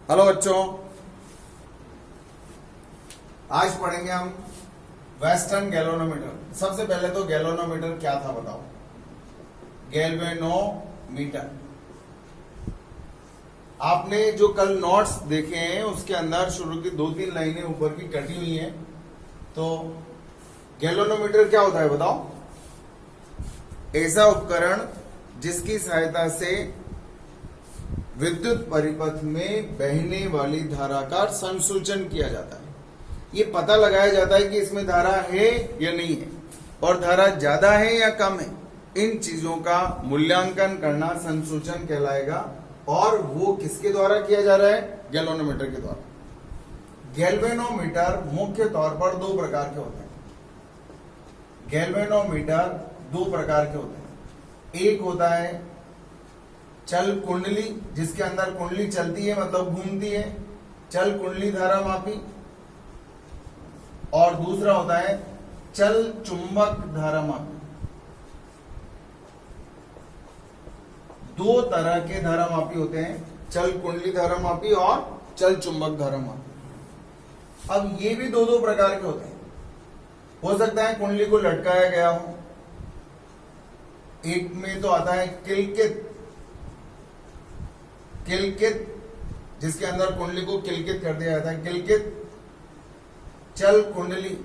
Hello बच्चों, आज पढ़ेंगे हम वेस्टर्न गैल्वेनोमीटर। सबसे पहले तो गैल्वेनोमीटर क्या था बताओ। गैल्वेनोमीटर आपने जो कल नोट्स देखे हैं उसके अंदर शुरू की 2-3 लाइनें ऊपर की कटी हुई हैं। तो गैल्वेनोमीटर क्या होता है बताओ। ऐसा उपकरण जिसकी सहायता से विद्युत परिपथ में बहने वाली धारा का संसूचन किया जाता है। ये पता लगाया जाता है कि इसमें धारा है या नहीं है और धारा ज्यादा है या कम है। इन चीजों का मूल्यांकन करना संसूचन कहलाएगा। और वो किसके द्वारा किया जा रहा है? गैल्वेनोमीटर के द्वारा। गैल्वेनोमीटर मुख्य तौर पर दो प्रकार के होते हैं। गैल्वेनोमीटर दो प्रकार के होते हैं। एक होता है चल कुंडली, जिसके अंदर कुंडली चलती है मतलब घूमती है, चल कुंडली धारा मापी। और दूसरा होता है चल चुंबक धारा मापी। दो तरह के धारा मापी होते हैं, चल कुंडली धारा मापी और चल चुंबक धारा मापी। अब ये भी दो प्रकार के होते हैं। हो सकता है कुंडली को लटकाया गया हो। एक में तो आता है किलकित, जिसके अंदर कुंडली को किलकित कर दिया जाता है, किलकित चल कुंडली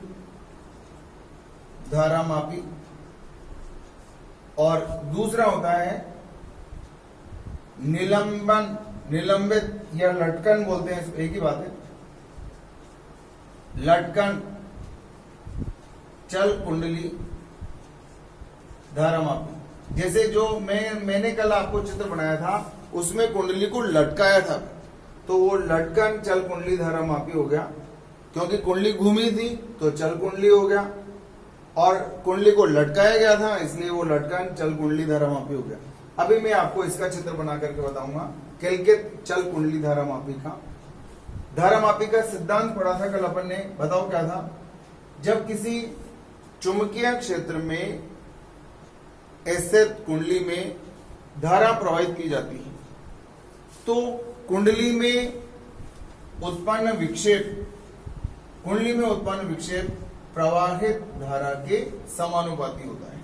धारा मापी। और दूसरा होता है निलंबन, निलंबित या लटकन बोलते हैं, एक ही बात है। लटकन चल कुंडली धारा मापी। जैसे जो मैंने कल आपको चित्र बनाया था उसमें कुंडली को लटकाया था, तो वो लटकन चल कुंडली धारा मापी हो गया। क्योंकि कुंडली घूमी थी तो चल कुंडली हो गया, और कुंडली को लटकाया गया था इसलिए वो लटकन चल कुंडली धारा मापी हो गया। अभी मैं आपको इसका चित्र बना करके बताऊंगा किलकित चल कुंडली धारा मापी का। धारा मापी का सिद्धांत पढ़ा था कल अपन ने, बताओ क्या था। जब किसी चुंबकीय क्षेत्र में स्थित कुंडली में धारा प्रवाहित की जाती है तो कुंडली में उत्पन्न विक्षेप प्रवाहित धारा के समानुपाती होता है।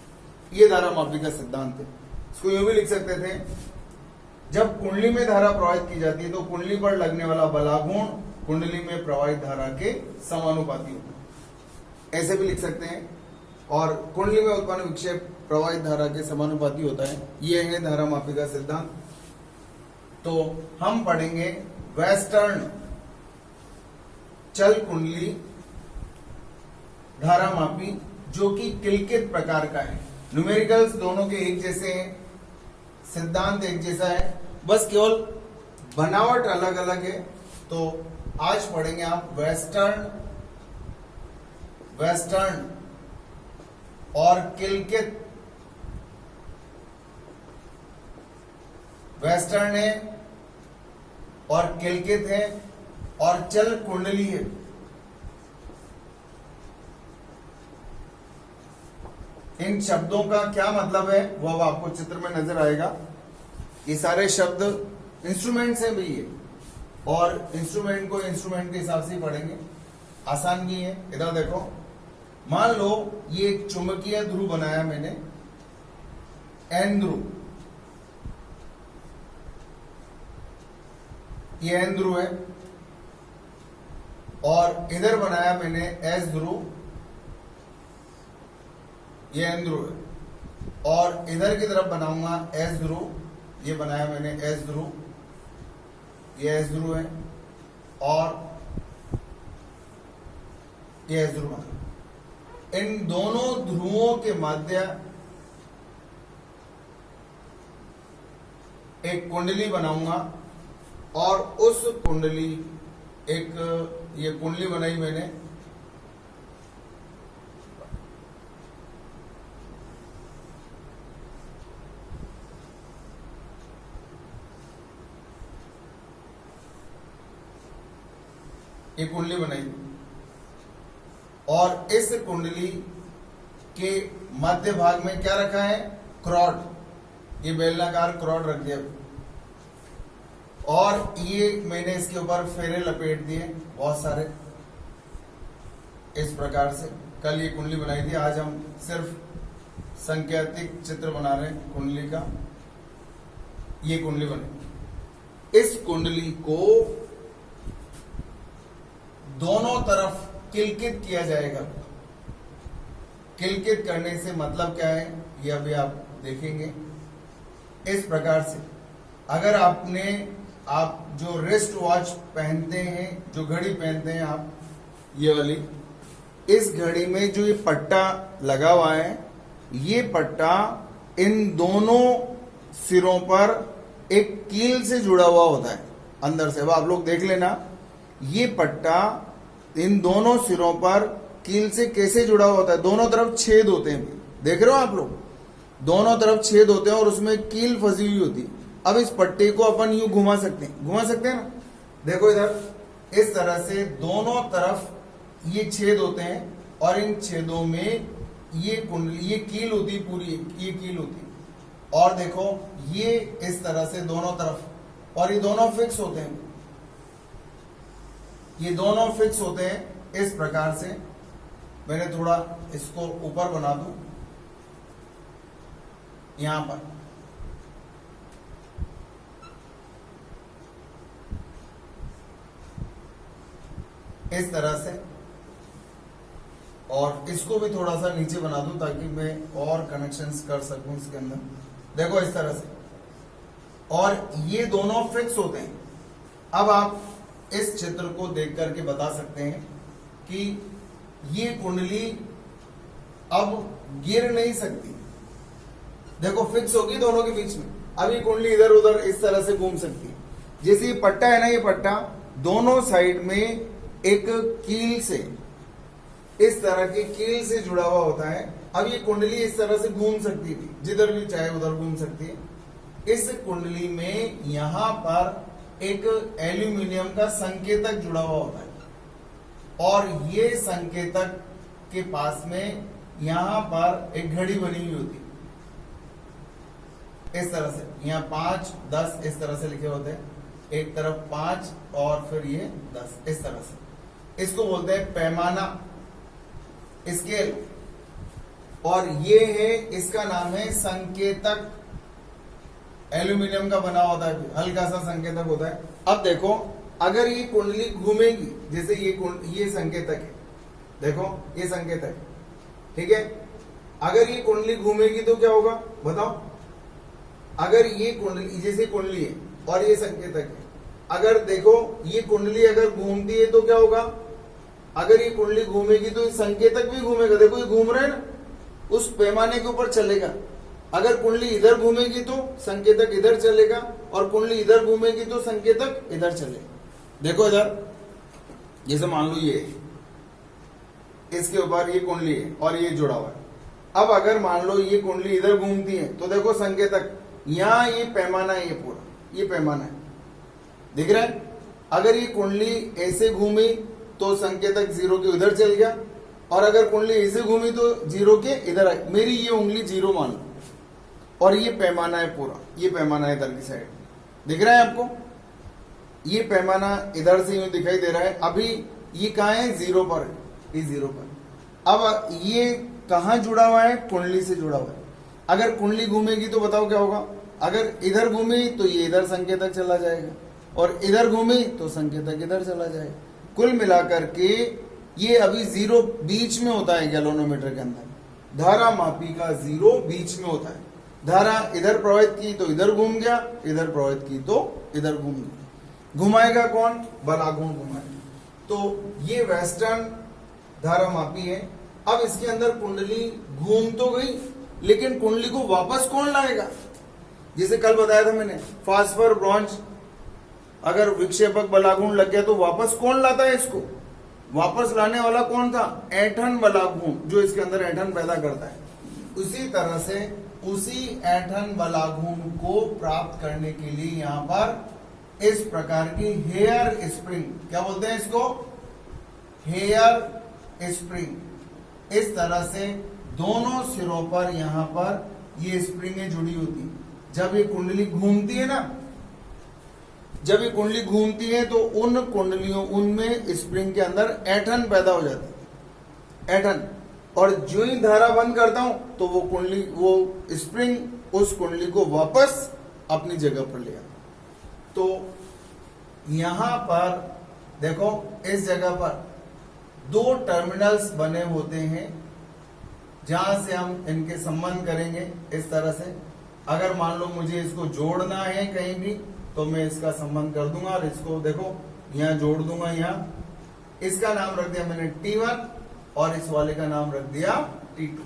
यह धारा मापी का सिद्धांत है। इसको यूं भी लिख सकते थे, जब कुंडली में धारा प्रवाहित की जाती है तो कुंडली पर लगने वाला बलागुण कुंडली में प्रवाहित धारा के समानुपाती होता है। ऐसे भी लिख सकते हैं। और कुंडली में उत्पन्न विक्षेप प्रवाहित धारा के समानुपाती होता है। यह है धारा मापी का सिद्धांत। तो हम पढ़ेंगे वेस्टर्न चल कुंडली धारा मापी, जो कि किलकित प्रकार का है। न्यूमेरिकल्स दोनों के एक जैसे हैं, सिद्धांत एक जैसा है, बस केवल बनावट अलग अलग है। तो आज पढ़ेंगे आप वेस्टर्न और किलकित। वेस्टर्न है और किलकित है और चल कुंडली है। इन शब्दों का क्या मतलब है वो अब आपको चित्र में नजर आएगा। ये सारे शब्द इंस्ट्रूमेंट्स हैं भैया, और इंस्ट्रूमेंट को इंस्ट्रूमेंट के हिसाब से ही पढ़ेंगे। आसान भी है। इधर देखो, मान लो ये एक चुंबकीय ध्रुव बनाया मैंने, एन ध्रुव। ये एन ध्रुव है, और इधर बनाया मैंने एस ध्रुव, ये एन ध्रुव है। और इधर की तरफ बनाऊंगा एस ध्रुव, ये बनाया मैंने एस ध्रुव, ये एस ध्रुव है, और ये एस ध्रुव है। इन दोनों ध्रुवों के मध्य एक कुंडली बनाऊंगा, और उस कुंडली ये कुंडली बनाई मैंने, ये कुंडली बनाई, और इस कुंडली के मध्य भाग में क्या रखा है? क्रॉड। ये बेलनाकार क्रॉड रख दिया। और ये मैंने इसके ऊपर फेरे लपेट दिए बहुत सारे इस प्रकार से। कल ये कुंडली बनाई थी, आज हम सिर्फ सांकेतिक चित्र बना रहे हैं कुंडली का। ये कुंडली बनी, इस कुंडली को दोनों तरफ किलकित किया जाएगा। किलकित करने से मतलब क्या है ये अभी आप देखेंगे। इस प्रकार से अगर आप जो रिस्ट वॉच पहनते हैं, जो घड़ी पहनते हैं आप, ये वाली, इस घड़ी में जो ये पट्टा लगा हुआ है, ये पट्टा इन दोनों सिरों पर एक कील से जुड़ा हुआ होता है अंदर से। अब आप लोग देख लेना, ये पट्टा इन दोनों सिरों पर कील से कैसे जुड़ा हुआ होता है। दोनों तरफ छेद होते हैं, देख रहे हो आप लोग, दोनों तरफ छेद होते हैं और उसमें कील फंसी हुई होती है। अब इस पट्टे को अपन यूं घुमा सकते हैं ना, देखो इधर, इस तरह से दोनों तरफ ये छेद होते हैं और इन छेदों में ये कुंडली, ये कील होती है पूरी, ये कील होती है। और देखो ये इस तरह से दोनों तरफ, और ये दोनों फिक्स होते हैं, ये दोनों फिक्स होते हैं इस प्रकार से। मैंने थोड़ा इसको ऊपर बना दूं, यहां पर इस तरह से, और इसको भी थोड़ा सा नीचे बना दूं ताकि मैं और कनेक्शंस कर सकूं इसके अंदर। देखो इस तरह से, और ये दोनों फिक्स होते हैं। अब आप इस चित्र को देख करके बता सकते हैं कि ये कुंडली अब गिर नहीं सकती। देखो फिक्स होगी दोनों के बीच में। अब ये कुंडली इधर उधर इस तरह से घूम सकती है। जैसे ये पट्टा है ना, ये पट्टा दोनों साइड में एक कील से, इस तरह की कील से जुड़ा हुआ होता है। अब ये कुंडली इस तरह से घूम सकती थी, जिधर भी चाहे उधर घूम सकती है। इस कुंडली में यहां पर एक एल्यूमिनियम का संकेतक जुड़ा हुआ होता है, और ये संकेतक के पास में यहां पर एक घड़ी बनी हुई होती है इस तरह से। यहाँ 5, 10 इस तरह से लिखे होते हैं, एक तरफ 5 और फिर ये 10 इस तरह से। इसको बोलते हैं पैमाना, स्केल, और ये है, इसका नाम है संकेतक। एल्यूमिनियम का बना होता है, हल्का सा संकेतक होता है। अब देखो अगर ये कुंडली घूमेगी, जैसे ये संकेतक है, देखो ये संकेतक है, ठीक है। अगर ये कुंडली घूमेगी तो क्या होगा बताओ। अगर ये कुंडली, जैसे कुंडली है और ये संकेतक है, अगर देखो ये कुंडली अगर घूमती है तो क्या होगा। अगर ये कुंडली घूमेगी तो ये संकेतक भी घूमेगा। देखो ये घूम रहा है ना, उस पैमाने के ऊपर चलेगा। अगर कुंडली इधर घूमेगी तो संकेतक इधर चलेगा, और कुंडली इधर घूमेगी तो संकेतक इधर चलेगा। देखो इधर, जैसे मान लो ये, इसके ऊपर ये कुंडली है और ये जुड़ा हुआ है। अब अगर मान लो ये कुंडली इधर घूमती है तो देखो संकेतक, यहां ये पैमाना है, ये पूरा ये पैमाना है, दिख रहा है। अगर ये कुंडली ऐसे घूमी तो संकेतक 0 के उधर चल गया, और अगर कुंडली ऐसे घूमी तो 0 के इधर आई। मेरी ये उंगली 0 मान लो, और ये पैमाना है पूरा, ये पैमाना है इधर की साइड, दिख रहा है आपको। ये पैमाना इधर से यूं दिखाई दे रहा है। अभी ये कहाँ है, 0 पर है, ये 0 पर। अब ये कहाँ जुड़ा हुआ है, कुंडली से जुड़ा हुआ है। अगर कुंडली घूमेगी तो बताओ क्या होगा। अगर इधर घूमी तो ये इधर संकेतक चला जाएगा, और इधर घूमी तो संकेतक इधर चला जाएगा। कुल मिलाकर के ये अभी 0 बीच में होता है गैल्वेनोमीटर के अंदर। धारा मापी का 0 बीच में होता है। धारा इधर प्रवाहित की तो इधर घूम गया, इधर प्रवाहित की तो इधर घूम गया। घुमाएगा कौन, बलागुण घुमाएगा। तो ये वेस्टर्न धारा मापी है। अब इसके अंदर कुंडली घूम तो गई, लेकिन कुंडली को वापस कौन लाएगा। जैसे कल बताया था मैंने, फास्फर ब्रॉन्ज अगर विक्षेपक बलागुण लग गया तो वापस कौन लाता है इसको। वापस लाने वाला कौन था, ऐंठन बलागुण, जो इसके अंदर ऐंठन पैदा करता है। उसी तरह से उसी ऐंठन बलागुण को प्राप्त करने के लिए यहां पर इस प्रकार की हेयर स्प्रिंग, क्या बोलते हैं इसको, हेयर स्प्रिंग, इस तरह से दोनों सिरों पर यहां पर ये स्प्रिंगें जुड़ी होती। जब ये कुंडली घूमती है ना, जब ये कुंडली घूमती है तो उन कुंडलियों उनमें स्प्रिंग के अंदर ऐंठन पैदा हो जाती है, ऐंठन। और जो ही धारा बंद करता हूं तो वो कुंडली, वो स्प्रिंग उस कुंडली को वापस अपनी जगह पर ले आता। तो यहां पर देखो, इस जगह पर दो टर्मिनल्स बने होते हैं जहां से हम इनके संबंध करेंगे इस तरह से। अगर मान लो मुझे इसको जोड़ना है कहीं भी तो मैं इसका संबंध कर दूंगा और इसको देखो यहां जोड़ दूंगा। यहां इसका नाम रख दिया मैंने T1 और इस वाले का नाम रख दिया T2।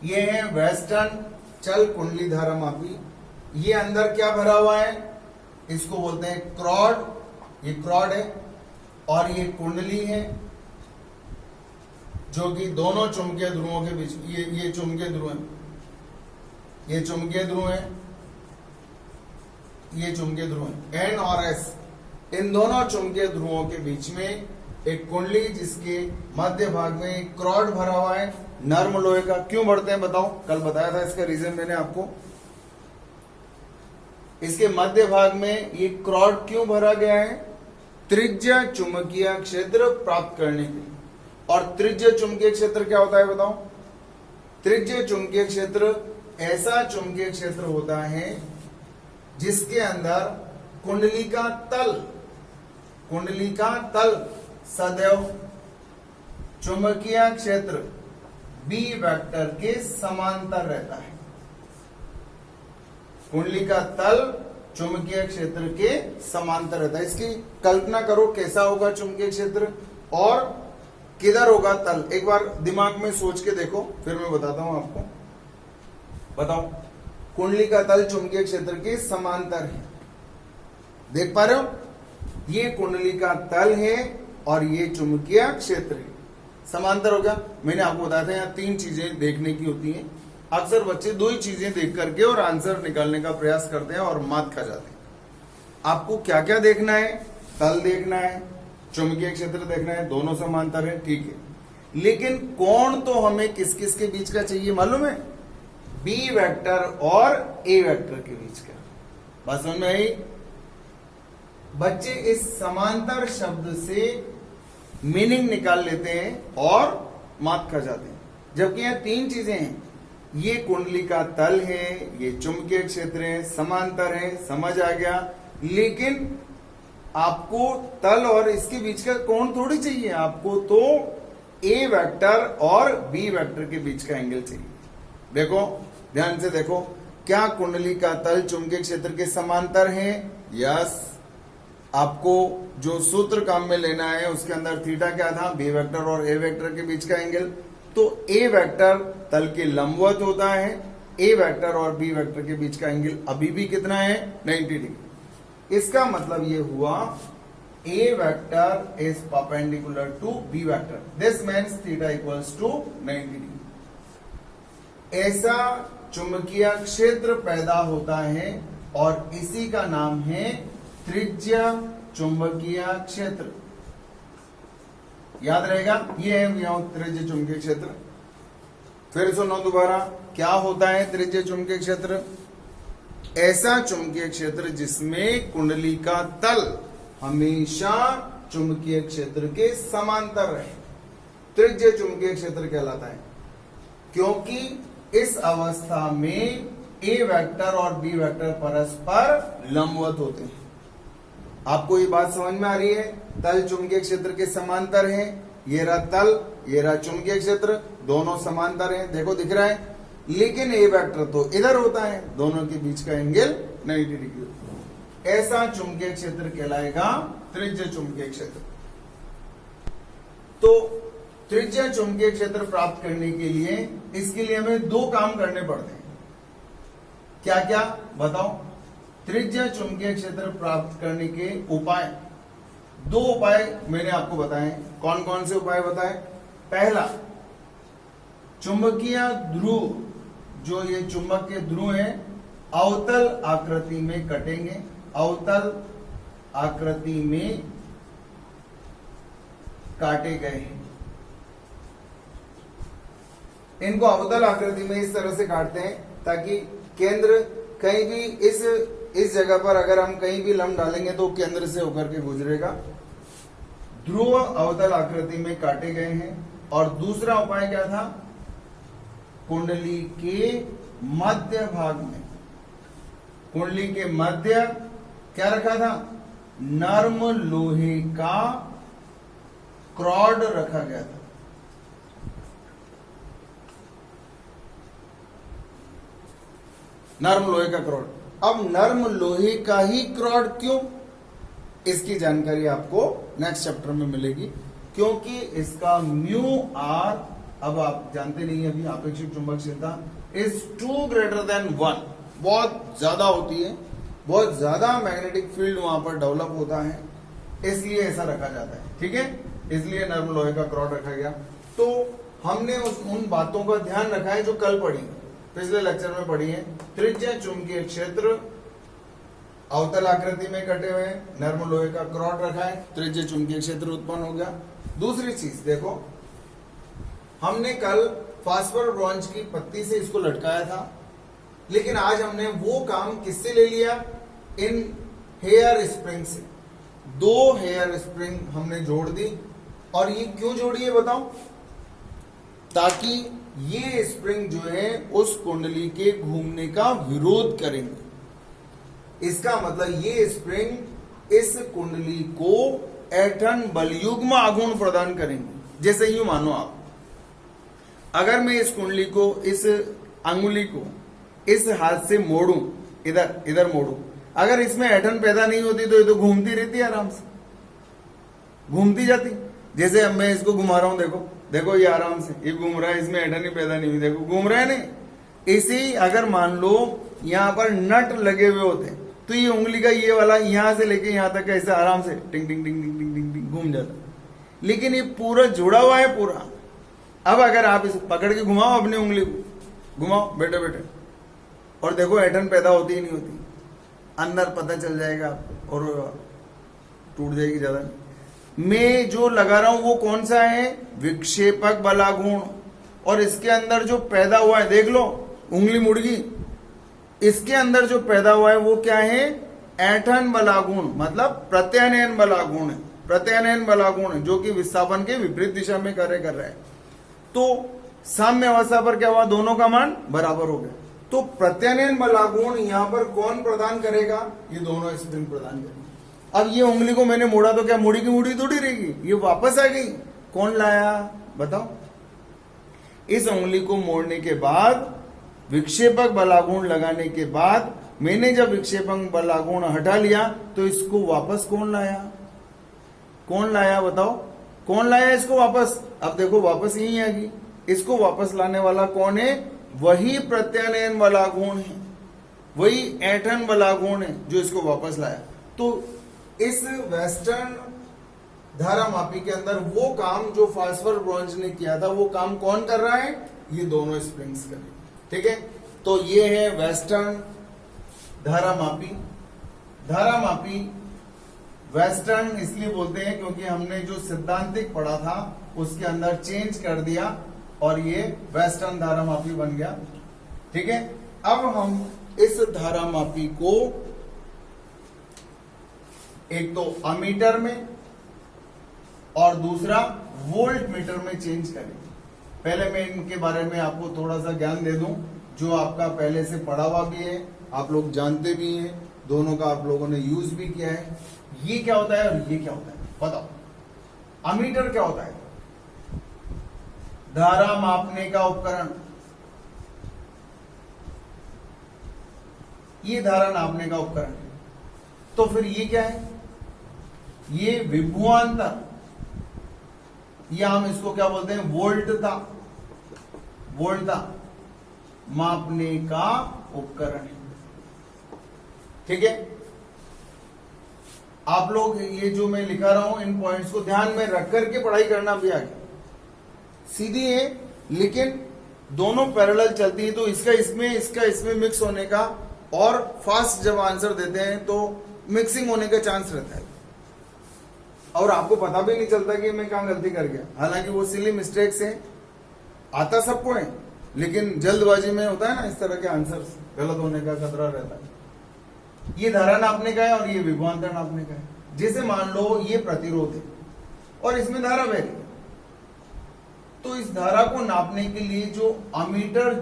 ये है वेस्टर्न चल कुंडली धारा मापी। ये अंदर क्या भरा हुआ है, इसको बोलते हैं क्रॉड, ये क्रॉड है। और ये कुंडली है जो कि दोनों चुंबकीय ध्रुवों के बीच, ये चुंबकीय ध्रुव है, ये चुंबकीय ध्रुव है, ये चुंबकीय ध्रुव है N और S। इन दोनों चुंबकीय ध्रुवों के बीच में एक कुंडली जिसके मध्य भाग में एक क्रॉड भरा हुआ है नर्म लोहे का। क्यों भरते हैं बताओ, कल बताया था इसका रीजन मैंने आपको। इसके मध्य भाग में ये क्रॉड क्यों भरा गया है, त्रिज्य चुंबकीय क्षेत्र प्राप्त करने के लिए। और त्रिज्य चुंबकीय क्षेत्र क्या होता है बताओ। त्रिज्य चुंबकीय क्षेत्र ऐसा चुंबकीय क्षेत्र होता है जिसके अंदर कुंडली का तल सदैव चुंबकीय क्षेत्र बी वेक्टर के समांतर रहता है। कुंडली का तल चुंबकीय क्षेत्र के समांतर रहता है। इसकी कल्पना करो कैसा होगा चुंबकीय क्षेत्र और किधर होगा तल। एक बार दिमाग में सोच के देखो, फिर मैं बताता हूं आपको। बताओ, कुंडली का तल चुंबकीय क्षेत्र के समांतर है, देख पा रहे हो। ये कुंडली का तल है और ये चुंबकीय क्षेत्र है, समांतर हो गया। मैंने आपको बताया था यहाँ तीन चीजें देखने की होती हैं। अक्सर बच्चे दो ही चीजें देख करके और आंसर निकालने का प्रयास करते हैं और मात खा जाते हैं। आपको क्या क्या देखना है, तल देखना है, चुंबकीय क्षेत्र देखना है, दोनों समांतर है, ठीक है। लेकिन कोण तो हमें किस किस के बीच का चाहिए मालूम है, बी वेक्टर और ए वेक्टर के बीच का। बस समझ में आई। बच्चे इस समांतर शब्द से मीनिंग निकाल लेते हैं और मात खा जाते हैं, जबकि यहां तीन चीजें हैं। ये कुंडली का तल है, ये चुंबकीय क्षेत्र है, समांतर है, समझ आ गया। लेकिन आपको तल और इसके बीच का कोण थोड़ी चाहिए, आपको तो ए वेक्टर और बी वेक्टर के बीच का एंगल चाहिए। देखो ध्यान से देखो, क्या कुंडली का तल चुंबकीय क्षेत्र के समांतर है? यस। आपको जो सूत्र काम में लेना है उसके अंदर थीटा क्या था, बी वेक्टर और ए वेक्टर के बीच का एंगल। तो ए वेक्टर तल के लंबवत होता है, ए वेक्टर और बी वेक्टर के बीच का एंगल अभी भी कितना है, 90 डिग्री। इसका मतलब ये हुआ A vector is perpendicular to B vector, this means theta equals to 90 degree. ऐसा चुंबकीय क्षेत्र पैदा होता है और इसी का नाम है त्रिज्य चुंबकीय क्षेत्र। याद रहेगा, ये है त्रिज्य चुंबकीय क्षेत्र। फिर सुनो दोबारा, क्या होता है त्रिज्य चुंबकीय क्षेत्र? ऐसा चुंबकीय क्षेत्र जिसमें कुंडली का तल हमेशा चुंबकीय क्षेत्र के समांतर रहे, त्रिज्य चुंबकीय क्षेत्र कहलाता है। क्योंकि इस अवस्था में ए वेक्टर और बी वेक्टर परस्पर लंबवत होते हैं। आपको ये बात समझ में आ रही है? तल चुंबकीय क्षेत्र के समांतर है, ये रहा तल, ये रहा चुंबकीय क्षेत्र, दोनों समांतर हैं, देखो दिख रहा है। लेकिन ए वेक्टर तो इधर होता है, दोनों के बीच का एंगल 90 डिग्री। ऐसा चुंबकीय क्षेत्र कहलाएगा त्रिज्य चुंबकीय क्षेत्र। तो त्रिज्य चुंबकीय क्षेत्र प्राप्त करने के लिए, इसके लिए हमें दो काम करने पड़ते हैं। क्या क्या बताओ? त्रिज्य चुंबकीय क्षेत्र प्राप्त करने के उपाय, दो उपाय मैंने आपको बताए। कौन कौन से उपाय बताए? पहला, चुंबकीय ध्रुव, जो ये चुंबक के ध्रुव हैं, अवतल आकृति में कटेंगे, अवतल आकृति में काटे गए हैं। इनको अवतल आकृति में इस तरह से काटते हैं ताकि केंद्र कहीं भी इस इस जगह पर अगर हम कहीं भी लंब डालेंगे तो केंद्र से होकर के गुजरेगा। ध्रुव अवतल आकृति में काटे गए हैं। और दूसरा उपाय क्या था, कुंडली के मध्य भाग में, कुंडली के मध्य क्या रखा था, नर्म लोहे का क्रॉड रखा गया था। नर्म लोहे का क्रॉड। अब नर्म लोहे का ही क्रॉड क्यों, इसकी जानकारी आपको नेक्स्ट चैप्टर में मिलेगी, क्योंकि इसका म्यू आर, अब आप जानते नहीं है अभी, आपेक्षिक चुंबकशीलता इज 2 ग्रेटर देन 1, बहुत ज्यादा होती है, बहुत ज्यादा मैग्नेटिक फील्ड वहां पर डेवलप होता है, इसलिए ऐसा रखा जाता है। ठीक है, इसलिए नर्म लोहे का क्रॉड रखा गया। तो हमने उन बातों का ध्यान रखा है जो कल पढ़ी, पिछले लेक्चर में पढ़ी है। त्रिज्या चुंबकीय क्षेत्र अवतल आकृति में कटे हुए, नर्म लोहे का क्रॉड रखा है, त्रिज्या चुंबकीय क्षेत्र उत्पन्न हो गया। दूसरी चीज देखो, हमने कल फास्फोर ब्रॉन्ज की पत्ती से इसको लटकाया था, लेकिन आज हमने वो काम किससे ले लिया, इन हेयर स्प्रिंग से। 2 हेयर स्प्रिंग हमने जोड़ दी। और ये क्यों जोड़ी है बताओ, ताकि ये स्प्रिंग जो है उस कुंडली के घूमने का विरोध करेंगे। इसका मतलब ये स्प्रिंग इस कुंडली को ऐंठन बलयुग्म आघूर्ण प्रदान करेंगे। जैसे यूं मानो आप, अगर मैं इस कुंडली को, इस अंगुली को इस हाथ से मोड़ूं, इधर इधर मोड़ूं, अगर इसमें ऐंठन पैदा नहीं होती तो ये तो घूमती रहती है, आराम से घूमती जाती। जैसे अब मैं इसको घुमा रहा हूं, देखो देखो ये आराम से ये घूम रहा है, इसमें ऐंठन ही पैदा नहीं हुई, देखो घूम रहा है नहीं। इसी अगर मान लो यहां पर नट लगे हुए होते तो ये उंगली का ये वाला यहां से लेके यहां तक ऐसे आराम से टिंग टिंग टिंग टिंग टिंग टिंग टिंग घूम जाता, लेकिन ये पूरा जुड़ा हुआ है पूरा। अब अगर आप इसे पकड़ के घुमाओ, अपनी उंगली को घुमाओ बैठे बैठे, और देखो ऐंठन पैदा होती ही नहीं होती, अंदर पता चल जाएगा आपको और टूट जाएगी ज्यादा। मैं जो लगा रहा हूं वो कौन सा है, विक्षेपक बलागुण, और इसके अंदर जो पैदा हुआ है, देख लो उंगली मुड़ गई, इसके अंदर जो पैदा हुआ है वो क्या है, ऐंठन बलागुण, मतलब प्रत्यानयन बलागुण है। प्रत्यानयन बलागुण है जो कि विस्थापन के विपरीत दिशा में कार्य कर रहा है। तो साम्य अवस्था पर क्या हुआ, दोनों का मान बराबर हो गया। तो प्रत्यानयन बलागुण यहां पर कौन प्रदान करेगा, ये दोनों स्प्रिंग प्रदान करेंगे। अब ये उंगली को मैंने मोड़ा तो क्या मुड़ी की मुड़ी थोड़ी रहेगी, ये वापस आ गई, कौन लाया बताओ। इस उंगली को मोड़ने के बाद, विक्षेपक बलागुण लगाने के बाद, मैंने जब विक्षेपक बलागुण हटा लिया तो इसको वापस कौन लाया, कौन लाया बताओ, कौन लाया इसको वापस। अब देखो वापस यही आ गई, इसको वापस लाने वाला कौन है, वही प्रत्यानयन बलागुण है, वही ऐंठन बलागुण है जो इसको वापस लाया। तो इस वेस्टर्न धारामापी के अंदर वो काम जो फास्फोर ब्रॉन्ज ने किया था, वो काम कौन कर रहा है, ये दोनों स्प्रिंग्स कर रहे हैं। ठीक है, तो ये है वेस्टर्न धारामापी। धारामापी वेस्टर्न इसलिए बोलते हैं क्योंकि हमने जो सिद्धांतिक पढ़ा था उसके अंदर चेंज कर दिया और ये वेस्टर्न धारामापी बन गया। ठीक है, अब हम इस धारामापी को एक तो अमीटर में और दूसरा वोल्ट मीटर में चेंज करेंगे। पहले मैं इनके बारे में आपको थोड़ा सा ज्ञान दे दूं, जो आपका पहले से पढ़ा हुआ भी है, आप लोग जानते भी हैं, दोनों का आप लोगों ने यूज भी किया है। ये क्या होता है और ये क्या होता है बताओ। अमीटर क्या होता है, धारा मापने का उपकरण। ये धारा नापने का उपकरण है। तो फिर ये क्या है, ये विभवांतर, या हम इसको क्या बोलते हैं, वोल्टता। वोल्टता मापने का उपकरण है। ठीक है, आप लोग ये जो मैं लिखा रहा हूं इन पॉइंट्स को ध्यान में रख करके पढ़ाई करना भी आगे सीधी है, लेकिन दोनों पैरेलल चलती है। तो इसका इसमें मिक्स होने का, और फास्ट जब आंसर देते हैं तो मिक्सिंग होने का चांस रहता है, और आपको पता भी नहीं चलता कि मैं कहां गलती कर गया। हालांकि वो सिली मिस्टेक्स है, आता सबको है, लेकिन जल्दबाजी में होता है ना, इस तरह के आंसर गलत होने का खतरा रहता है। ये धारा नापने का है और ये विभवांतर नापने का है। जैसे मान लो ये प्रतिरोध है और इसमें धारा बह रही है, तो इस धारा को नापने के लिए जो अमीटर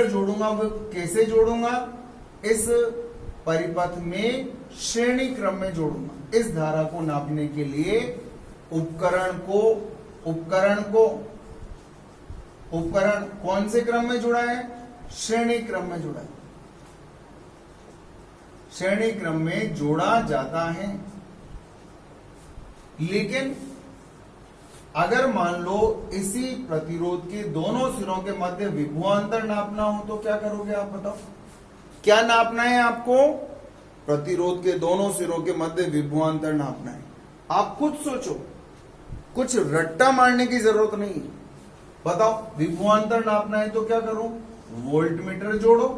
जोड़ूंगा वो कैसे जोड़ूंगा, इस परिपथ में श्रेणी क्रम में जोड़ूंगा। इस धारा को नापने के लिए उपकरण कौन से क्रम में जुड़ा है, श्रेणी क्रम में जुड़ा है, श्रेणी क्रम में जोड़ा जाता है। लेकिन अगर मान लो इसी प्रतिरोध के दोनों सिरों के मध्य विभवांतर नापना हो तो क्या करोगे आप बताओ? क्या नापना है आपको? प्रतिरोध के दोनों सिरों के मध्य विभवांतर नापना है। आप खुद सोचो, कुछ रट्टा मारने की जरूरत नहीं है। बताओ, विभवांतर नापना है तो क्या करो? वोल्टमीटर जोड़ो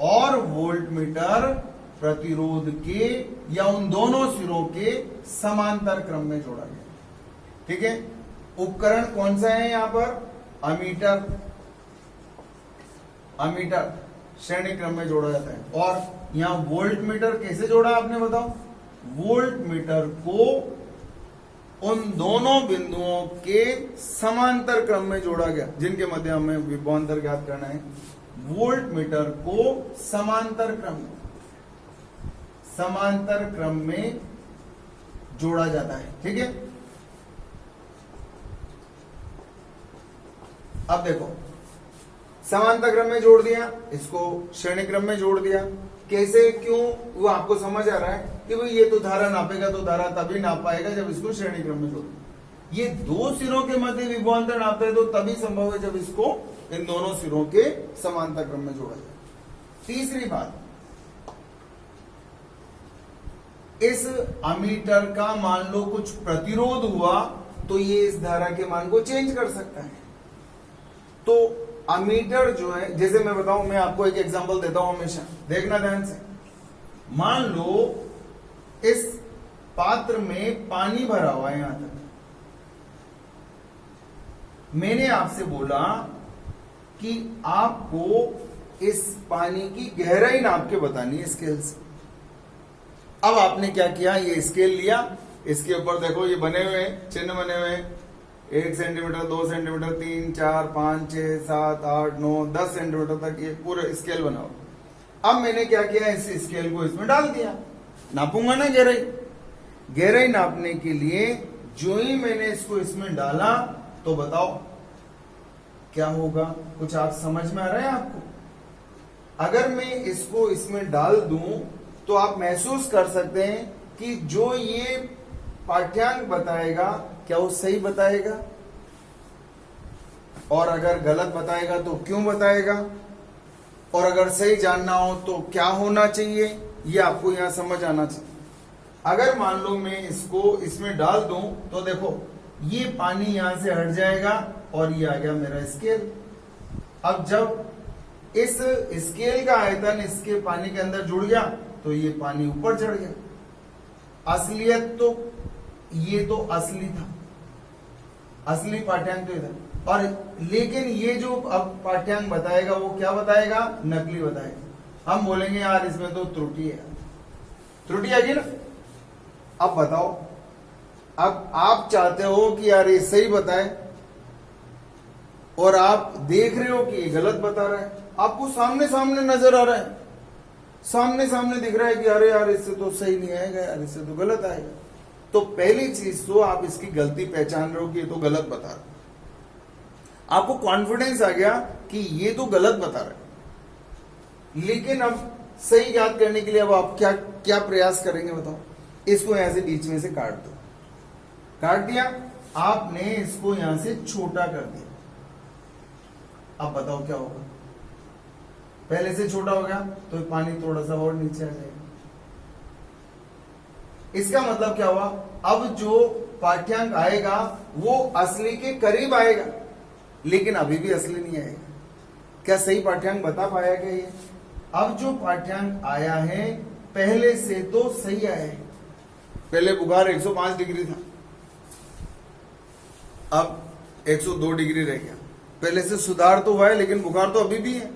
और वोल्टमीटर प्रतिरोध के या उन दोनों सिरों के समांतर क्रम में जोड़ा गया। ठीक है। उपकरण कौन सा है यहां पर? अमीटर श्रेणी क्रम में जोड़ा जाता है। और यहां वोल्टमीटर कैसे जोड़ा आपने बताओ? वोल्टमीटर को उन दोनों बिंदुओं के समांतर क्रम में जोड़ा गया जिनके मध्य हमें विभवांतर ज्ञात करना है। वोल्टमीटर को समांतर क्रम में जोड़ा जाता है। ठीक है। अब देखो, समांतर क्रम में जोड़ दिया, इसको श्रेणी क्रम में जोड़ दिया। कैसे, क्यों, वो आपको समझ आ रहा है कि भाई ये तो धारा नापेगा तो धारा तभी नाप पाएगा जब इसको श्रेणी क्रम में जोड़। ये दो सिरों के मध्य विभवांतर नापते हैं तो तभी संभव है जब इसको इन दोनों सिरों के समांतर क्रम में जोड़ा जाए। तीसरी बात, इस अमीटर का मान लो कुछ प्रतिरोध हुआ तो ये इस धारा के मान को चेंज कर सकता है। तो अमीटर जो है, जैसे मैं बताऊं, मैं आपको एक एग्जांपल देता हूं, हमेशा देखना ध्यान से। मान लो इस पात्र में पानी भरा हुआ है, यहां तक मैंने आपसे बोला कि आपको इस पानी की गहराई नाप के बतानी है स्केल से। अब आपने क्या किया, ये स्केल लिया, इसके ऊपर देखो ये बने हुए चिन्ह बने हुए, 1 सेंटीमीटर, 2 सेंटीमीटर, 3, 4, 5, 6, 7, 8, 9, 10 सेंटीमीटर तक ये पूरा स्केल बना हुआ। अब मैंने क्या किया, इस स्केल को इसमें डाल दिया, नापूंगा ना गहराई नापने के लिए। जो ही मैंने इसको इसमें डाला तो बताओ क्या होगा? कुछ आप समझ में आ रहा है आपको? अगर मैं इसको इसमें डाल दूं तो आप महसूस कर सकते हैं कि जो ये पाठ्यांक बताएगा क्या वो सही बताएगा, और अगर गलत बताएगा तो क्यों बताएगा, और अगर सही जानना हो तो क्या होना चाहिए, ये आपको यहां समझ आना चाहिए। अगर मान लो मैं इसको इसमें डाल दूं तो देखो ये पानी यहां से हट जाएगा और ये आ गया मेरा स्केल। अब जब इस स्केल का आयतन इसके पानी के अंदर जुड़ गया तो ये पानी ऊपर चढ़ गया। असलियत तो ये तो असली था, असली पाठ्यांक तो इधर, और लेकिन ये जो अब पाठ्यांक बताएगा वो क्या बताएगा? नकली बताएगा। हम बोलेंगे यार इसमें तो त्रुटि है, त्रुटि आएगी ना। अब बताओ, अब आप चाहते हो कि यार ये सही बताए और आप देख रहे हो कि ये गलत बता रहा है, आपको सामने सामने नजर आ रहा है, सामने सामने दिख रहा है कि अरे यार इससे तो सही नहीं आएगा, यार इससे तो गलत आएगा। तो पहली चीज तो आप इसकी गलती पहचान रहे हो कि ये तो गलत बता रहा है, आपको कॉन्फिडेंस आ गया कि ये तो गलत बता रहा है। लेकिन अब सही याद करने के लिए अब आप क्या क्या प्रयास करेंगे बताओ? इसको यहां से बीच में से काट दो, काट दिया आपने, इसको यहां से छोटा कर दिया। अब बताओ क्या होगा? पहले से छोटा हो गया तो पानी थोड़ा सा और नीचे आ जाएगा। इसका मतलब क्या हुआ? अब जो पाठ्यांक आएगा वो असली के करीब आएगा, लेकिन अभी भी असली नहीं आएगा। क्या सही पाठ्यांक बता पाया क्या ये? अब जो पाठ्यांक आया है पहले से तो सही आया है। पहले बुखार 105 डिग्री था, अब 102 डिग्री रह गया। पहले से सुधार तो हुआ है लेकिन बुखार तो अभी भी है।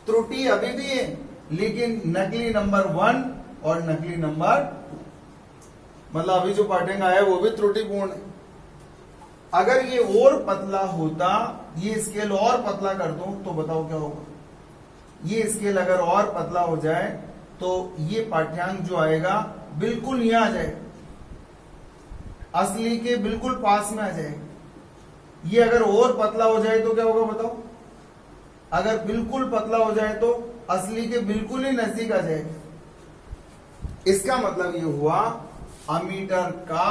त्रुटि अभी भी है, लेकिन नकली नंबर 1 और नकली नंबर मतलब अभी जो पाठ्यांक आया है वो भी त्रुटिपूर्ण है। अगर ये और पतला होता, ये स्केल और पतला कर दूं तो बताओ क्या होगा। ये स्केल अगर और पतला हो जाए तो ये पाठ्यांक जो आएगा बिल्कुल यहां आ जाएगा, असली के बिल्कुल पास में आ जाएगा। ये अगर और पतला हो जाए तो क्या होगा बताओ। अगर बिल्कुल पतला हो जाए तो असली के बिल्कुल ही नजदीक आ जाएगा। इसका मतलब ये हुआ अमीटर का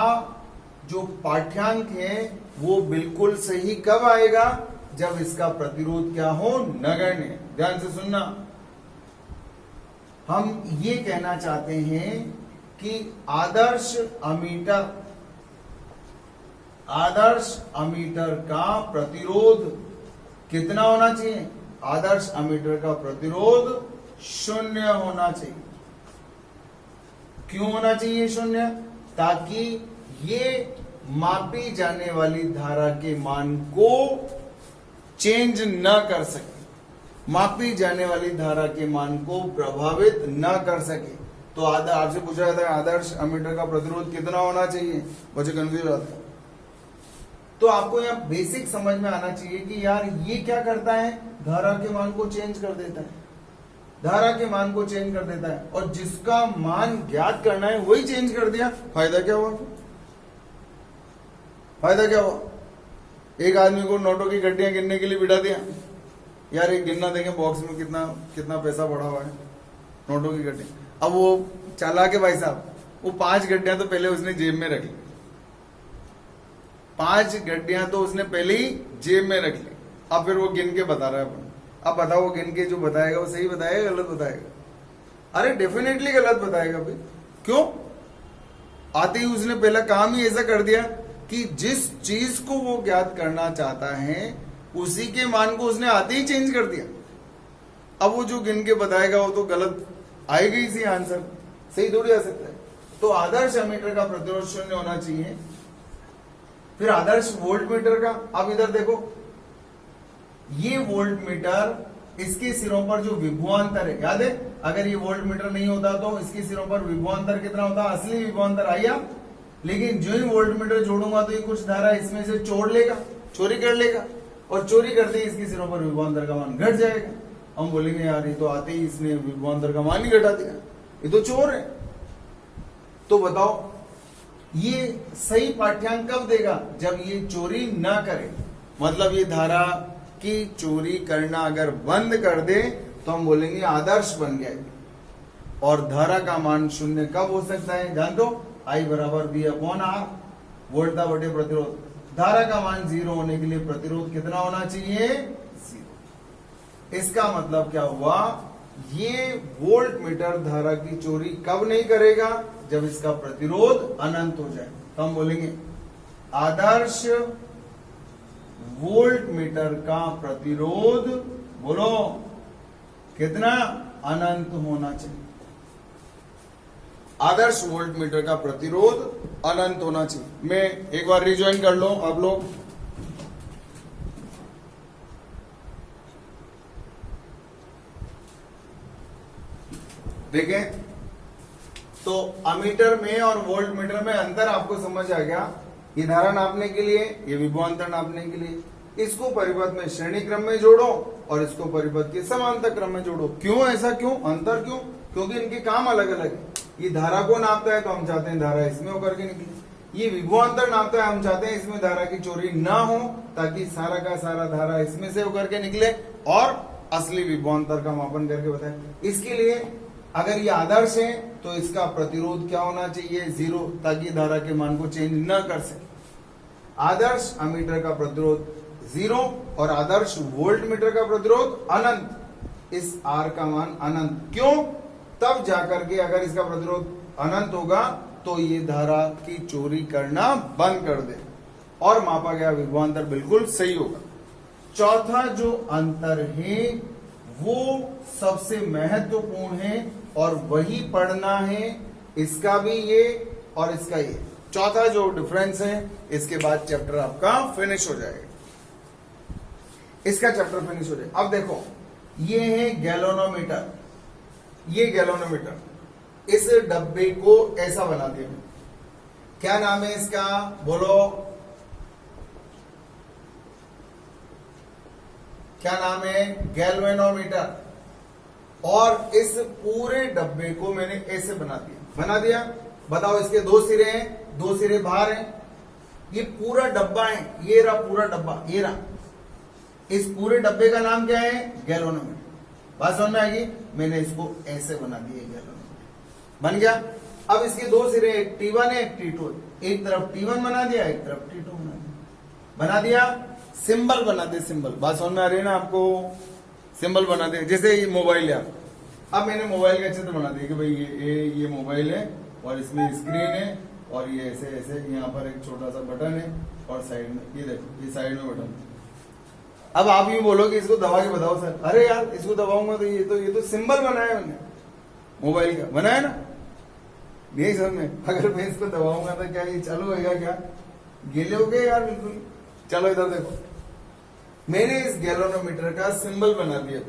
जो पाठ्यांक है वो बिल्कुल सही कब आएगा, जब इसका प्रतिरोध क्या हो, नगण्य। ध्यान से सुनना, हम ये कहना चाहते हैं कि आदर्श अमीटर का प्रतिरोध कितना होना चाहिए। आदर्श अमीटर का प्रतिरोध 0 होना चाहिए। क्यों होना चाहिए 0? ताकि ये मापी जाने वाली धारा के मान को चेंज न कर सके, मापी जाने वाली धारा के मान को प्रभावित न कर सके। तो आपसे पूछा जाता है आदर्श अमीटर का प्रतिरोध कितना होना चाहिए, मुझे कंफ्यूज होता है। तो आपको यहाँ बेसिक समझ में आना चाहिए कि यार ये क्या करता है, धारा के मान को चेंज कर देता है, धारा के मान को चेंज कर देता है, और जिसका मान ज्ञात करना है वही चेंज कर दिया। फायदा क्या हुआ? फायदा क्या हुआ? एक आदमी को नोटों की गड्डियां गिनने के लिए बिठा दिया, यार एक गिनना देंगे बॉक्स में कितना कितना पैसा पड़ा हुआ है, नोटों की गड्डियां। अब वो चालाक है भाई साहब, वो 5 गड्डियां तो पहले उसने जेब में रख ली, 5 गड्डियां तो उसने पहले ही जेब में रख ली। अब फिर वो गिन के बता रहा है अपन। अब बताओ वो गिन के जो बताएगा वो सही बताएगा गलत बताएगा? अरे डेफिनेटली गलत बताएगा भाई। क्यों? आते ही उसने पहला काम ही ऐसा कर दिया कि जिस चीज को वो ज्ञात करना चाहता है उसी के मान को उसने आते ही चेंज कर दिया। अब वो जो गिन के बताएगा वो तो गलत आएगा ही, सी आंसर सही थोड़ी आ सकता है। तो आदर्श अमीटर का प्रतिरोध 0 होना चाहिए। फिर आदर्श वोल्ट मीटर का, अब इधर देखो, ये वोल्ट मीटर, इसके सिरों पर जो विभवांतर है, याद है अगर ये वोल्ट मीटर नहीं होता तो इसके सिरों पर विभवांतर कितना होता, असली विभवांतर आया। लेकिन जो ही वोल्ट मीटर जोड़ूंगा तो ये कुछ धारा इसमें से छोड़ लेगा, चोरी कर लेगा, और चोरी करते ही इसके सिरों पर विभवांतर का मान घट जाएगा। हम बोलेंगे यार ये तो आते ही इसने विभवांतर का मान ही घटा दिया, ये तो चोर है। तो बताओ ये सही पाठ्यांक कब देगा, जब ये चोरी ना करे। मतलब ये धारा की चोरी करना अगर बंद कर दे तो हम बोलेंगे आदर्श बन गया। और धारा का मान 0 कब हो सकता है, जान दो, I बराबर V/R, वोल्टता बटे प्रतिरोध। धारा का मान 0 होने के लिए प्रतिरोध कितना होना चाहिए, 0। इसका मतलब क्या हुआ, ये वोल्ट मीटर धारा की चोरी कब नहीं करेगा, जब इसका प्रतिरोध अनंत हो जाए। तो हम बोलेंगे आदर्श वोल्ट मीटर का प्रतिरोध, बोलो कितना, अनंत होना चाहिए। आदर्श वोल्ट मीटर का प्रतिरोध अनंत होना चाहिए। मैं एक बार रिज्वाइन कर लो आप लोग। देखें तो अमीटर में और वोल्ट मीटर में अंतर आपको समझ आ गया। ये धारा नापने के लिए, ये विभवांतर नापने के लिए। इसको परिपथ में श्रेणी क्रम में जोड़ो और इसको परिपथ के समांतर क्रम में जोड़ो। क्यों ऐसा, क्यों अंतर, क्यों? क्योंकि इनके काम अलग अलग है। ये धारा को नापता है तो हम चाहते हैं धारा इसमें होकर के निकले। ये विभवांतर नापता है, हम चाहते हैं इसमें धारा की चोरी ना हो, ताकि सारा का सारा धारा इसमें से होकर के निकले और असली विभवांतर का मापन करके बताए। इसके लिए अगर ये आदर्श है तो इसका प्रतिरोध क्या होना चाहिए, 0, ताकि धारा के मान को चेंज न कर सके। आदर्श अमीटर का प्रतिरोध 0 और आदर्श वोल्ट मीटर का प्रतिरोध अनंत। इस R का मान अनंत, क्यों? तब जाकर के अगर इसका प्रतिरोध अनंत होगा तो ये धारा की चोरी करना बंद कर दे और मापा गया विभवांतर बिल्कुल सही होगा। चौथा जो अंतर है वो सबसे महत्वपूर्ण है और वही पढ़ना है, इसका भी ये और इसका ये। चौथा जो डिफरेंस है, इसके बाद चैप्टर आपका फिनिश हो जाएगा, इसका चैप्टर फिनिश हो जाएगा। अब देखो ये है गैलोनोमीटर, ये गैलोनोमीटर। इस डब्बे को ऐसा बना दिया। क्या नाम है इसका, बोलो क्या नाम है, गैल्वेनोमीटर। और इस पूरे डब्बे को मैंने ऐसे बना दिया। बताओ, इसके दो सिरे हैं, दो सिरे बाहर हैं, ये पूरा डब्बा है, ये रहा पूरा डब्बा, ये रहा। इस पूरे डब्बे का नाम क्या है, गैलोनोमीटर। बात समझ में आएगी। मैंने इसको ऐसे बना दिया, गैलोनोमीटर बन गया। अब इसके दो सिरे, एक T1 है, एक T2। एक तरफ T1 बना दिया, एक तरफ T2 बना दिया। सिंबल बना दे, सिंबल। बात समझ में आ रही है ना आपको, सिंबल बना दे। जैसे ये मोबाइल है, अब मैंने मोबाइल का चित्र बना दिया कि भाई ये मोबाइल है और इसमें स्क्रीन है और ये ऐसे ऐसे, यहाँ पर एक छोटा सा बटन है और साइड में ये देखो, ये साइड में बटन। अब आप यूं बोलो कि इसको दबा के बताओ सर, अरे यार इसको दबाऊंगा तो ये तो सिंबल बनाया मैंने मोबाइल का, बनाया ना, नहीं समझ में। अगर मैं इसको दबाऊंगा तो क्या ये चालू होगा, क्या गीले हो गए यार बिल्कुल। चलो इधर देखो, मैंने इस गैलोनोमीटर का सिंबल बना दिया।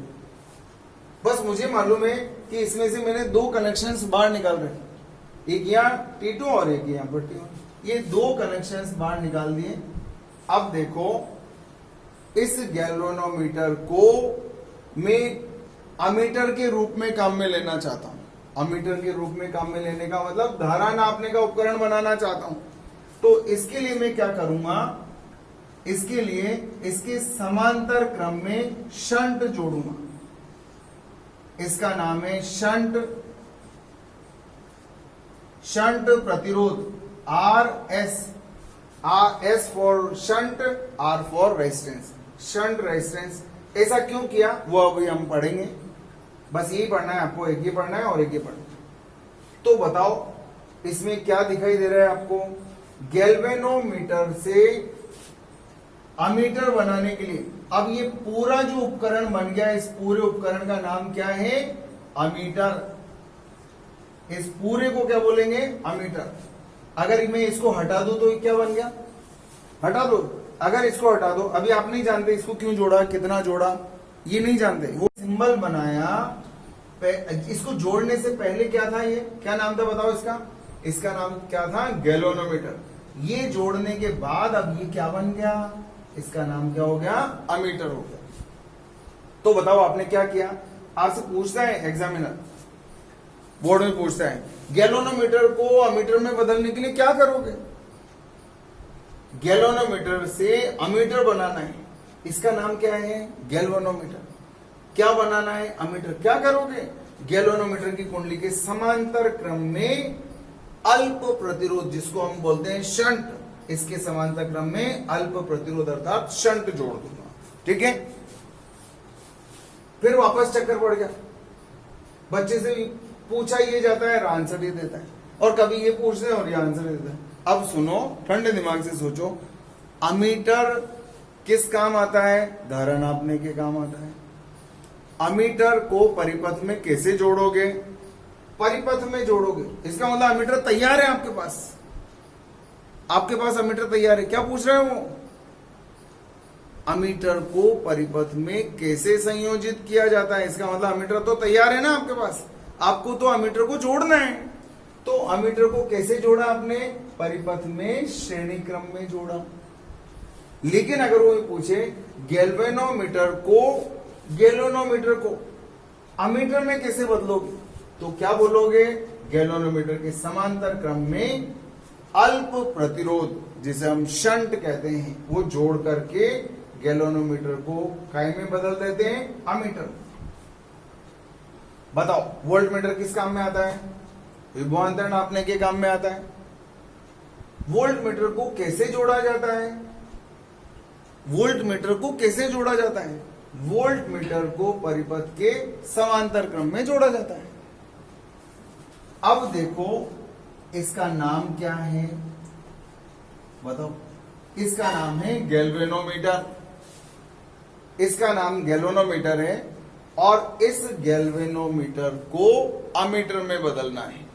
बस मुझे मालूम है कि इसमें से मैंने दो कनेक्शंस बाहर निकाल रहे, एक यहाँ T2 और एक यहाँ पर T1। ये दो कनेक्शंस बाहर निकाल दिए। अब देखो, इस गैल्वेनोमीटर को मैं अमीटर के रूप में काम में लेना चाहता हूं। अमीटर के रूप में काम में लेने का मतलब धारा नापने का उपकरण बनाना चाहता हूं। तो इसके लिए मैं क्या करूंगा, इसके लिए इसके समांतर क्रम में शंट जोड़ूंगा। इसका नाम है शंट प्रतिरोध, RS। S for shunt, R for resistance, shunt resistance. ऐसा क्यों किया वो अभी हम पढ़ेंगे। बस यही पढ़ना है आपको, एक ही पढ़ना है और एक ही पढ़ना है। तो बताओ इसमें क्या दिखाई दे रहा है आपको, गैल्वेनोमीटर से अमीटर बनाने के लिए। अब ये पूरा जो उपकरण बन गया, इस पूरे उपकरण का नाम क्या है, अमीटर। इस पूरे को क्या बोलेंगे, अमीटर। अगर मैं इसको हटा दूं तो ये क्या बन गया, हटा दो। अगर इसको हटा दो, अभी आप नहीं जानते इसको क्यों जोड़ा, कितना जोड़ा, ये नहीं जानते। वो सिंबल बनाया, इसको जोड़ने से पहले क्या था, ये क्या नाम था बताओ इसका, इसका नाम क्या था, गैल्वेनोमीटर। ये जोड़ने के बाद अब ये क्या बन गया, इसका नाम क्या हो गया, अमीटर हो गया। तो बताओ आपने क्या किया। आपसे पूछता है एग्जामिनर, बोर्ड में पूछता है, गैल्वेनोमीटर को अमीटर में बदलने के लिए क्या करोगे। गैल्वेनोमीटर से अमीटर बनाना है, इसका नाम क्या है, गैल्वेनोमीटर। क्या बनाना है, अमीटर। क्या करोगे, गैल्वेनोमीटर की कुंडली के समांतर क्रम में अल्प प्रतिरोध, जिसको हम बोलते हैं शंट, इसके समांतर क्रम में अल्प प्रतिरोध अर्थात शंट जोड़ दूंगा। ठीक है। फिर वापस चक्कर पड़ गया, बच्चे से पूछा ये जाता है, आंसर ये देता है, और कभी ये पूछते हैं और ये आंसर देता है। अब सुनो, ठंडे दिमाग से सोचो, अमीटर किस काम आता है, धारा नापने के काम आता है। अमीटर को परिपथ में कैसे जोड़ोगे, परिपथ में जोड़ोगे। इसका मतलब अमीटर तैयार है आपके पास, आपके पास अमीटर तैयार है। क्या पूछ रहे हो, अमीटर को परिपथ में कैसे संयोजित किया जाता है। इसका मतलब अमीटर तो तैयार है ना आपके पास, आपको तो अमीटर को जोड़ना है। तो अमीटर को कैसे जोड़ा आपने, परिपथ में श्रेणी क्रम में जोड़ा। लेकिन अगर वो पूछे गैल्वेनोमीटर को अमीटर में कैसे बदलोगे, तो क्या बोलोगे, गैल्वेनोमीटर के समांतर क्रम में अल्प प्रतिरोध, जिसे हम शंट कहते हैं, वो जोड़ करके गैल्वेनोमीटर को काय में बदल देते हैं, अमीटर। बताओ वोल्टमीटर किस काम में आता है, विभवांतर नापने के काम में आता है। वोल्टमीटर को कैसे जोड़ा जाता है, वोल्टमीटर को कैसे जोड़ा जाता है, वोल्टमीटर को परिपथ के समांतर क्रम में जोड़ा जाता है। अब देखो इसका नाम क्या है, बताओ। इसका नाम है गैल्वेनोमीटर, इसका नाम गैल्वेनोमीटर है। और इस गैल्वेनोमीटर को अमीटर में बदलना है।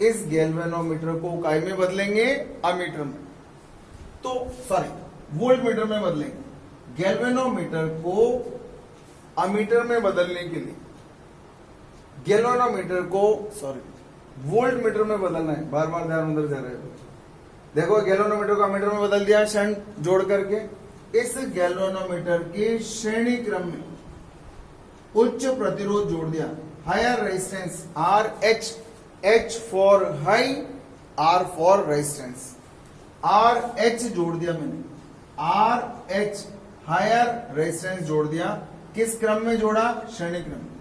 इस गैल्वेनोमीटर को काय में बदलेंगे, अमीटर में, तो सॉरी वोल्टमीटर में बदलेंगे। गैल्वेनोमीटर को अमीटर में बदलने के लिए गैल्वेनोमीटर को वोल्ट मीटर में बदलना है। बार बार ध्यान अंदर जा रहे हो। देखो गैल्वेनोमीटर को अमीटर में बदल दिया शंट जोड़ करके। इस गैल्वेनोमीटर के श्रेणी क्रम में उच्च प्रतिरोध जोड़ दिया, higher resistance R H, H for high, R for resistance, R H जोड़ दिया मैंने, आर एच हायर रेजिस्टेंस जोड़ दिया। किस क्रम में जोड़ा? श्रेणी क्रम में।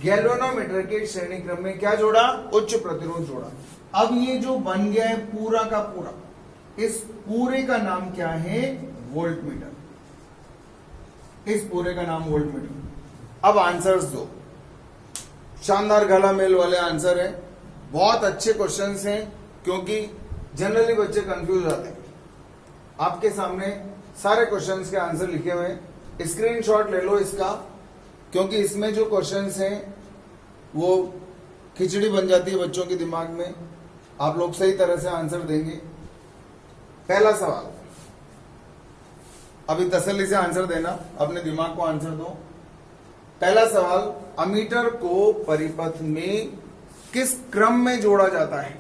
गैल्वेनोमीटर के श्रेणी क्रम में क्या जोड़ा? उच्च प्रतिरोध जोड़ा। अब ये जो बन गया है पूरा का पूरा, इस पूरे का नाम क्या है? वोल्टमीटर। इस पूरे का नाम वोल्टमीटर। अब आंसर्स दो, शानदार गला मेल वाले आंसर है, बहुत अच्छे क्वेश्चंस हैं, क्योंकि जनरली बच्चे कंफ्यूज आते हैं। आपके सामने सारे क्वेश्चंस के आंसर लिखे हुए हैं, स्क्रीनशॉट ले लो इसका, क्योंकि इसमें जो क्वेश्चंस हैं वो खिचड़ी बन जाती है बच्चों के दिमाग में। आप लोग सही तरह से आंसर देंगे। पहला सवाल, अभी तसल्ली से आंसर देना, अपने दिमाग को आंसर दो। पहला सवाल, अमीटर को परिपथ में किस क्रम में जोड़ा जाता है?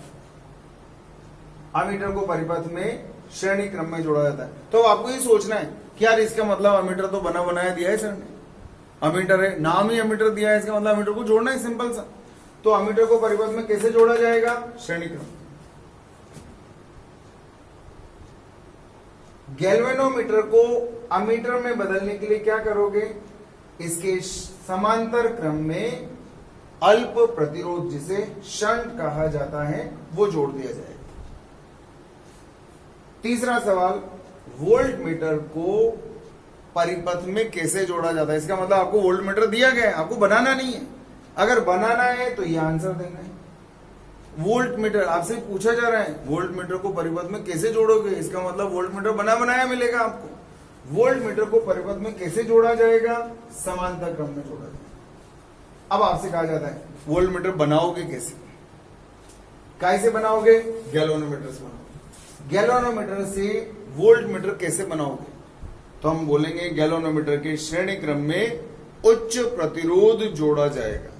अमीटर को परिपथ में श्रेणी क्रम में जोड़ा जाता है। तो आपको ये सोचना है कि यार इसका मतलब अमीटर तो बना बनाया दिया है सर ने, अमीटर है, नाम ही अमीटर दिया है, इसका मतलब अमीटर को जोड़ना है, सिंपल सा। तो अमीटर को परिपथ में कैसे जोड़ा जाएगा? श्रेणी क्रम। गैल्वेनोमीटर को अमीटर में बदलने के लिए क्या करोगे? इसके समांतर क्रम में अल्प प्रतिरोध, जिसे शंट कहा जाता है, वो जोड़ दिया जाएगा। तीसरा सवाल, वोल्ट मीटर को परिपथ में कैसे जोड़ा जाता है? इसका मतलब आपको वोल्ट मीटर दिया गया है, आपको बनाना नहीं है। अगर बनाना है तो ये आंसर देना है। वोल्ट मीटर आपसे पूछा जा रहा है, वोल्ट मीटर को परिपथ में कैसे जोड़ोगे? इसका मतलब वोल्ट मीटर बना बनाया मिलेगा आपको। वोल्ट मीटर को परिपथ में कैसे जोड़ा जाएगा? समांतर क्रम में जोड़ा जाएगा। अब आपसे कहा जाता है वोल्ट मीटर बनाओगे कैसे? कैसे बनाओगे? गैल्वेनोमीटर से बनाओगे। गैल्वेनोमीटर से वोल्ट मीटर कैसे बनाओगे? तो हम बोलेंगे गैल्वेनोमीटर के श्रेणी क्रम में उच्च प्रतिरोध जोड़ा जाएगा।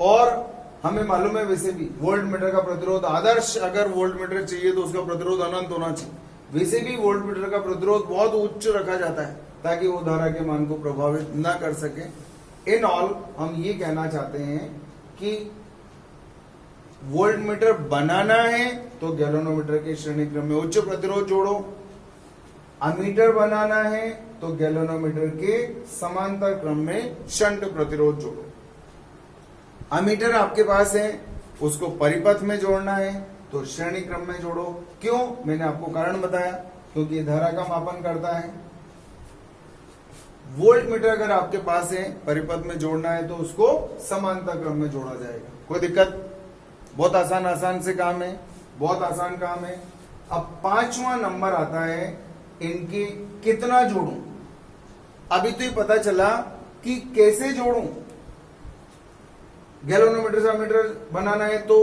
और हमें मालूम है वैसे भी वोल्ट मीटर का प्रतिरोध आदर्श, अगर वोल्ट मीटर चाहिए तो उसका प्रतिरोध अनंत होना चाहिए। वैसे भी वोल्ट मीटर का प्रतिरोध बहुत उच्च रखा जाता है ताकि वो धारा के मान को प्रभावित न कर सके। इन ऑल हम ये कहना चाहते हैं कि वोल्ट मीटर बनाना है तो गैल्वेनोमीटर के श्रेणी क्रम में उच्च प्रतिरोध जोड़ो। अमीटर बनाना है तो गैल्वेनोमीटर के समांतर क्रम में शंट प्रतिरोध जोड़ो। अमीटर आपके पास है, उसको परिपथ में जोड़ना है तो श्रेणी क्रम में जोड़ो। क्यों? मैंने आपको कारण बताया, क्योंकि ये धारा का मापन करता है। वोल्ट मीटर अगर आपके पास है, परिपथ में जोड़ना है तो उसको समांतर क्रम में जोड़ा जाएगा। कोई दिक्कत? बहुत आसान से काम है, बहुत आसान काम है। अब 5वां नंबर आता है, इनके कितना जोड़ूं। अभी तो ये पता चला कि कैसे जोड़ूं। गैल्वेनोमीटर से अमीटर बनाना है तो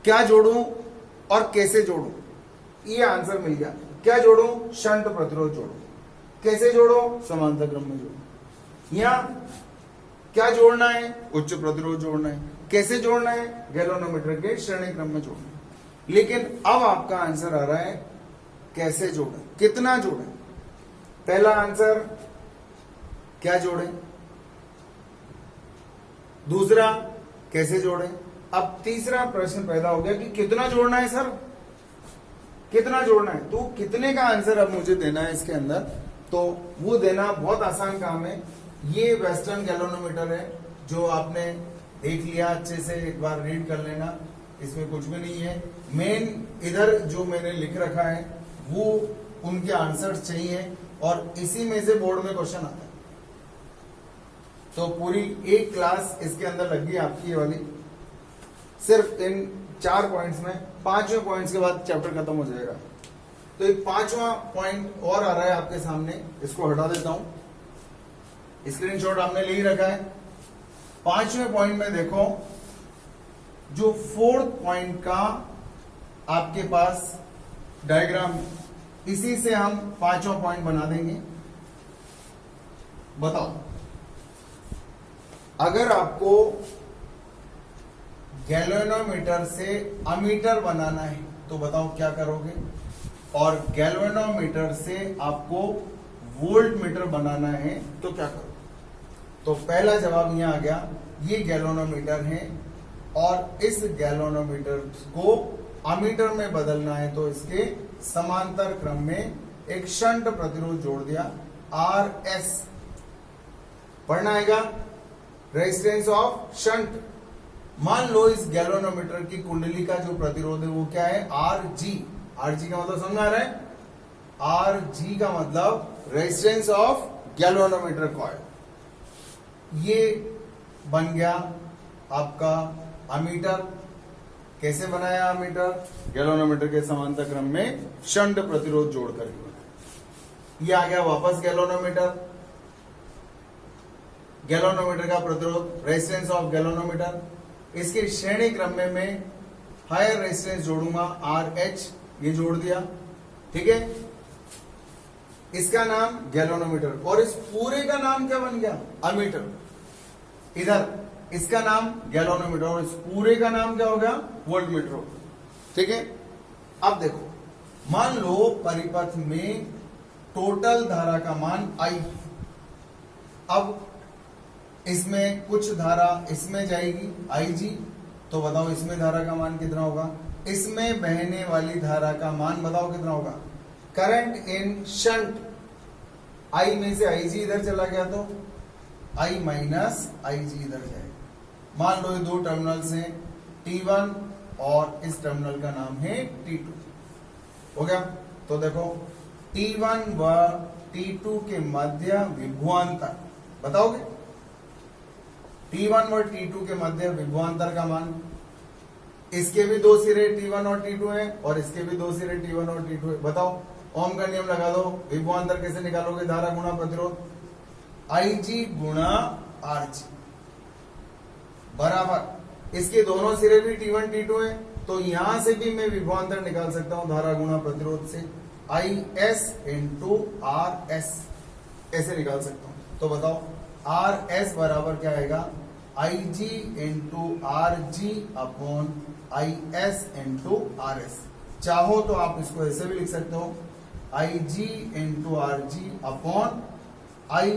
क्या जोड़ूं और कैसे जोड़ूं, ये आंसर मिल गया। क्या जोड़ूं? शंट प्रतिरोध जोड़ो। कैसे जोड़ो? समांतर क्रम में जोड़ो। यहां क्या जोड़ना है? उच्च प्रतिरोध जोड़ना है। कैसे जोड़ना है? गैल्वेनोमीटर के श्रेणी क्रम में जोड़ना है। लेकिन अब आपका आंसर आ रहा है कैसे जोड़ें, कितना जोड़ें। पहला आंसर क्या जोड़ें, दूसरा कैसे जोड़ें। अब तीसरा प्रश्न पैदा हो गया कि कितना जोड़ना है सर, कितना जोड़ना है। तो कितने का आंसर अब मुझे देना है इसके अंदर, तो वो देना बहुत आसान काम है। ये वेस्टर्न गैल्वेनोमीटर है जो आपने देख लिया, अच्छे से एक बार रीड कर लेना, इसमें कुछ भी नहीं है। मेन इधर जो मैंने लिख रखा है वो उनके आंसर्स चाहिए और इसी में से बोर्ड में क्वेश्चन आता है। तो पूरी एक क्लास इसके अंदर लग गई आपकी ये वाली, सिर्फ इन 4 पॉइंट्स में। 5वें पॉइंट्स के बाद चैप्टर खत्म हो जाएगा। तो एक 5वां पॉइंट और आ रहा है आपके सामने, इसको हटा देता हूं, स्क्रीनशॉट आपने ले ही रखा है। 5वें पॉइंट में देखो, जो 4th पॉइंट का आपके पास डायग्राम, इसी से हम 5वां पॉइंट बना देंगे। बताओ, अगर आपको गैल्वेनोमीटर से अमीटर बनाना है तो बताओ क्या करोगे, और गैल्वेनोमीटर से आपको वोल्ट मीटर बनाना है तो क्या करोगे? तो पहला जवाब यहां आ गया, ये गैल्वेनोमीटर है और इस गैल्वेनोमीटर को अमीटर में बदलना है तो इसके समांतर क्रम में एक शंट प्रतिरोध जोड़ दिया, RS पढ़ना आएगा, रेजिस्टेंस ऑफ शंट। मान लो इस गैल्वेनोमीटर की कुंडली का जो प्रतिरोध है वो क्या है, RG। RG का मतलब समझ आ रहा है, RG का मतलब रेजिस्टेंस ऑफ गैल्वेनोमीटर कॉइल। ये बन गया आपका अमीटर। कैसे बनाया अमीटर? गैल्वेनोमीटर के समांतर क्रम में शंट प्रतिरोध जोड़ करके बनाया। ये आ गया वापस गैल्वेनोमीटर। गैल्वेनोमीटर का प्रतिरोध, रेजिस्टेंस ऑफ गैल्वेनोमीटर, इसके श्रेणी क्रम में मैं हायर रेजिस्टेंस जोड़ूंगा, RH, ये जोड़ दिया, ठीक है। इसका नाम गैल्वेनोमीटर, और इस पूरे का नाम क्या बन गया, अमीटर। इधर इसका नाम गैल्वेनोमीटर और इस पूरे का नाम क्या हो गया, वोल्टमीटर, ठीक है। अब देखो, मान लो परिपथ में टोटल धारा का मान I, अब इसमें कुछ धारा इसमें जाएगी IG, तो बताओ इसमें धारा का मान कितना होगा, इसमें बहने वाली धारा का मान बताओ कितना होगा, करंट इन शंट, I में से IG इधर चला गया तो I माइनस IG इधर जाएगा। मान लो ये दो टर्मिनल्स हैं T1 और इस टर्मिनल का नाम है T2, हो गया। तो देखो T1 व T2 के मध्य विभवांतर बताओगे, T1 और T2 के मध्य विभवांतर का मान, इसके भी दो सिरे T1 और T2 हैं और इसके भी दो सिरे T1 और T2 है। बताओ ओम का नियम लगा दो, विभवांतर कैसे निकालोगे, धारा गुणा प्रतिरोध, IG गुणा RG बराबर, इसके दोनों सिरे भी T1 T2 है, तो यहां से भी मैं विभवांतर निकाल सकता हूं धारा गुणा प्रतिरोध से, IS इंटू RS ऐसे निकाल सकता हूं। तो बताओ RS बराबर क्या आएगा, IG into RG upon IS into RS। चाहो तो आप इसको ऐसे भी लिख सकते हो, IG into RG upon I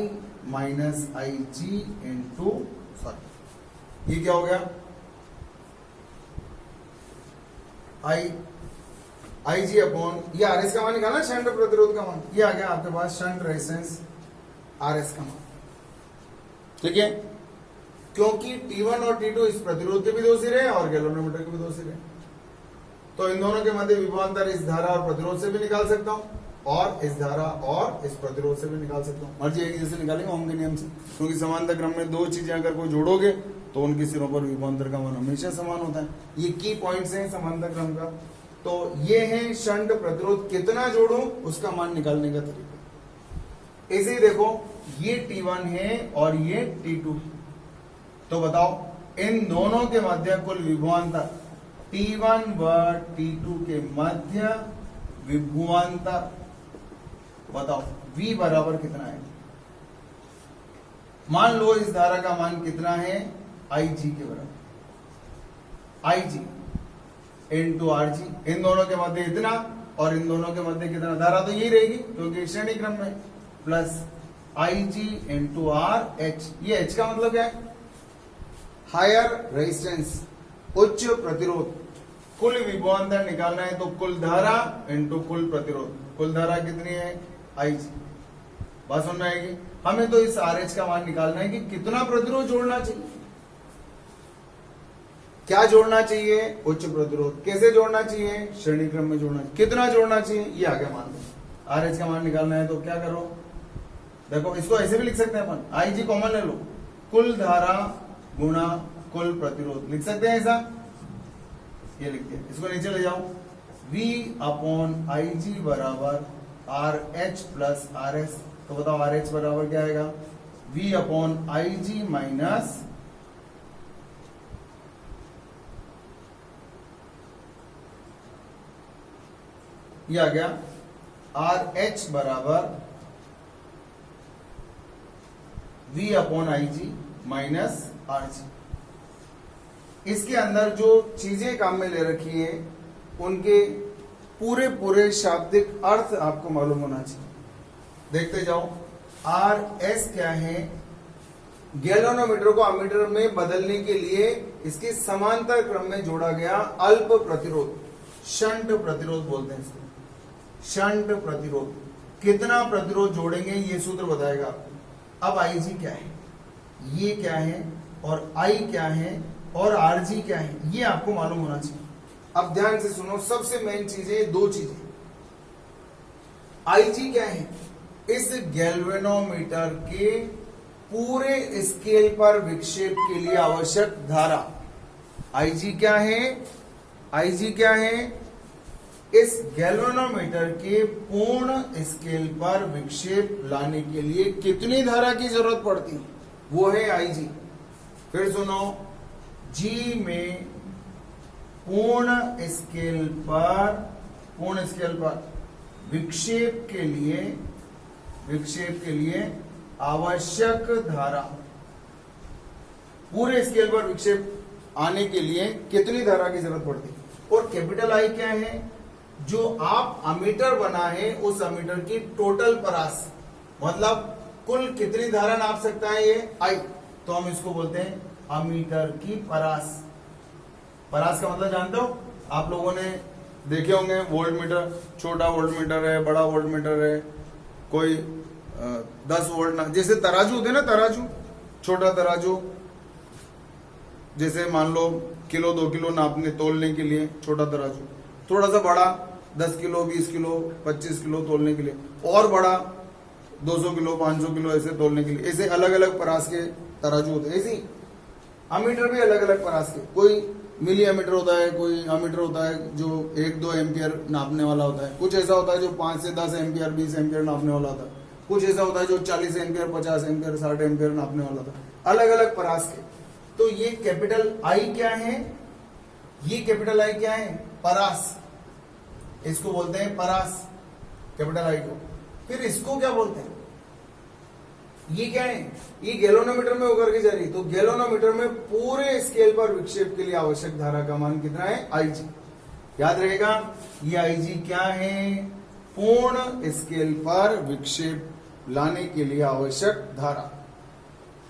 minus IG into, sorry ये क्या हो गया, IG अपॉन, ये RS का मान निकालना, शंट प्रतिरोध का मान, ये आ गया आपके पास शंट रेजिस्टेंस RS का मान, ठीक है। क्योंकि T1 और T2 इस प्रतिरोध के भी दो सिरे हैं और गैल्वेनोमीटर के भी दो सिरे हैं, तो इन दोनों के मध्य विभवांतर इस धारा और प्रतिरोध से भी निकाल सकता हूं और इस धारा और इस प्रतिरोध से भी निकाल सकता हूं, मर्जी एक जैसे निकालेंगे ओम के नियम से, क्योंकि समांतर क्रम में दो चीजें अगर कोई जोड़ोगे तो उनके सिरों पर विभवांतर का मान हमेशा समान होता है। ये की पॉइंट्स हैं समांतर क्रम का। तो ये है शंट प्रतिरोध, कितना जोड़ूं उसका मान निकालने का तरीका। इसे देखो, ये T1 है और ये T2, तो बताओ इन दोनों के मध्य कुल विभवांतर, T1 व T2 के मध्य विभवांतर बताओ V बराबर कितना है। मान लो इस धारा का मान कितना है, IG के बराबर, IG इंटू RG, इन दोनों के मध्य इतना और इन दोनों के मध्य कितना, धारा तो यही रहेगी क्योंकि श्रेणी क्रम में, प्लस IG इंटू RH, ये H का मतलब क्या है, हायर रेजिस्टेंस, उच्च प्रतिरोध। कुल विभवांतर निकालना है तो कुल धारा इंटू कुल प्रतिरोध, कुल धारा कितनी है IG, बात सुनना आएगी। हमें तो इस RH का मान निकालना है कि कितना प्रतिरोध जोड़ना चाहिए, क्या जोड़ना चाहिए, उच्च प्रतिरोध। कैसे जोड़ना चाहिए, श्रेणी क्रम में जोड़ना चाहिए। कितना जोड़ना चाहिए, ये आ गया मान लो। RH का मान निकालना है तो क्या करो, देखो इसको ऐसे भी लिख सकते हैं अपन, IG कॉमन ले लो, कुल धारा गुणा कुल प्रतिरोध लिख सकते हैं ऐसा, ये लिख दिया। इसको नीचे ले जाओ, V अपॉन IG बराबर RH प्लस RS, तो बताओ RH बराबर क्या आएगा, V अपॉन IG माइनस ये आ गया RH बराबर V upon I G minus R G. इसके अंदर जो चीजें काम में ले रखी है उनके पूरे पूरे शाब्दिक अर्थ आपको मालूम होना चाहिए। देखते जाओ। आर एस क्या है? गैल्वेनोमीटर को अमीटर में बदलने के लिए इसके समांतर क्रम में जोड़ा गया अल्प प्रतिरोध, शंट प्रतिरोध बोलते हैं इसको, शंट प्रतिरोध। कितना प्रतिरोध जोड़ेंगे ये सूत्र बताएगा आपको। अब आई जी क्या है, ये क्या है, और आई क्या है, और आर जी क्या है, ये आपको मालूम होना चाहिए। अब ध्यान से सुनो, सबसे मेन चीजें दो चीजें। आई जी क्या है? इस गैल्वेनोमीटर के पूरे स्केल पर विक्षेप के लिए आवश्यक धारा। आई जी क्या है? आई जी क्या है? इस गैल्वेनोमीटर के पूर्ण स्केल पर विक्षेप लाने के लिए कितनी धारा की जरूरत पड़ती है, वो है आई जी। फिर सुनो, जी में पूर्ण स्केल पर विक्षेप के लिए आवश्यक धारा। पूरे स्केल पर विक्षेप आने के लिए कितनी धारा की जरूरत पड़ती है। और कैपिटल आई क्या है? जो आप अमीटर बना है उस अमीटर की टोटल परास, मतलब कुल कितनी धारा नाप सकता है ये आई, तो हम इसको बोलते हैं अमीटर की परास। परास का मतलब जानते हो? आप लोगों ने देखे होंगे वोल्ट मीटर, छोटा वोल्ट मीटर है, बड़ा वोल्ट मीटर है, कोई 10 वोल्ट ना, जैसे तराजू होते ना, तराजू, छोटा तराजू, जैसे मान लो किलो 2 किलो नापने तोलने के लिए छोटा तराजू, थोड़ा सा बड़ा 10 किलो 20 किलो 25 किलो तोलने के लिए, और बड़ा 200 किलो 500 किलो ऐसे तोलने के लिए। ऐसे अलग अलग परास के तराजू होते हैं। ऐसे अमीटर भी अलग अलग परास के, कोई मिली अमीटर होता है, कोई अमीटर होता है जो 1-2 एम्पियर नापने वाला होता है, कुछ ऐसा होता है जो 5 से 10 एम्पियर 20 एम्पियर नापने वाला होता है, कुछ ऐसा होता है जो 40 एम्पियर 50 एम्पियर 60 एम्पियर नापने वाला होता है, अलग अलग परास के। तो ये कैपिटल आई क्या है? ये कैपिटल आई क्या है? परास, इसको बोलते हैं परास, कैपिटल आई को। फिर इसको क्या बोलते हैं? ये क्या है? ये गैल्वेनोमीटर में होकर के जा रही, तो गैल्वेनोमीटर में पूरे स्केल पर विक्षेप के लिए आवश्यक धारा का मान कितना है? आई जी। याद रहेगा, ये आई जी क्या है? पूर्ण स्केल पर विक्षेप लाने के लिए आवश्यक धारा।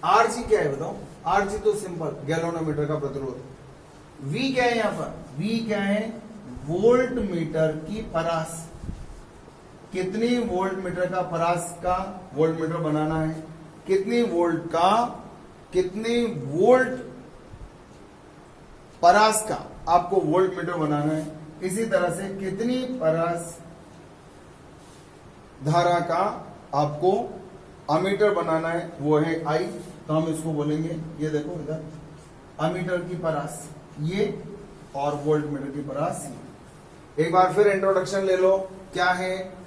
आर जी क्या है बताओ? आर जी तो सिंपल गैल्वेनोमीटर का प्रतिरोध। वी क्या है यहां पर? वी क्या है? वोल्ट मीटर की परास। कितनी वोल्ट मीटर का परास का वोल्ट मीटर बनाना है, कितनी वोल्ट का, कितनी वोल्ट परास का आपको वोल्ट मीटर बनाना है। इसी तरह से कितनी परास धारा का आपको अमीटर बनाना है, वो है आई। तो हम इसको बोलेंगे, ये देखो इधर अमीटर की परास ये, और वोल्ट मीटर की परास ये। एक बार फिर इंट्रोडक्शन ले लो, क्या है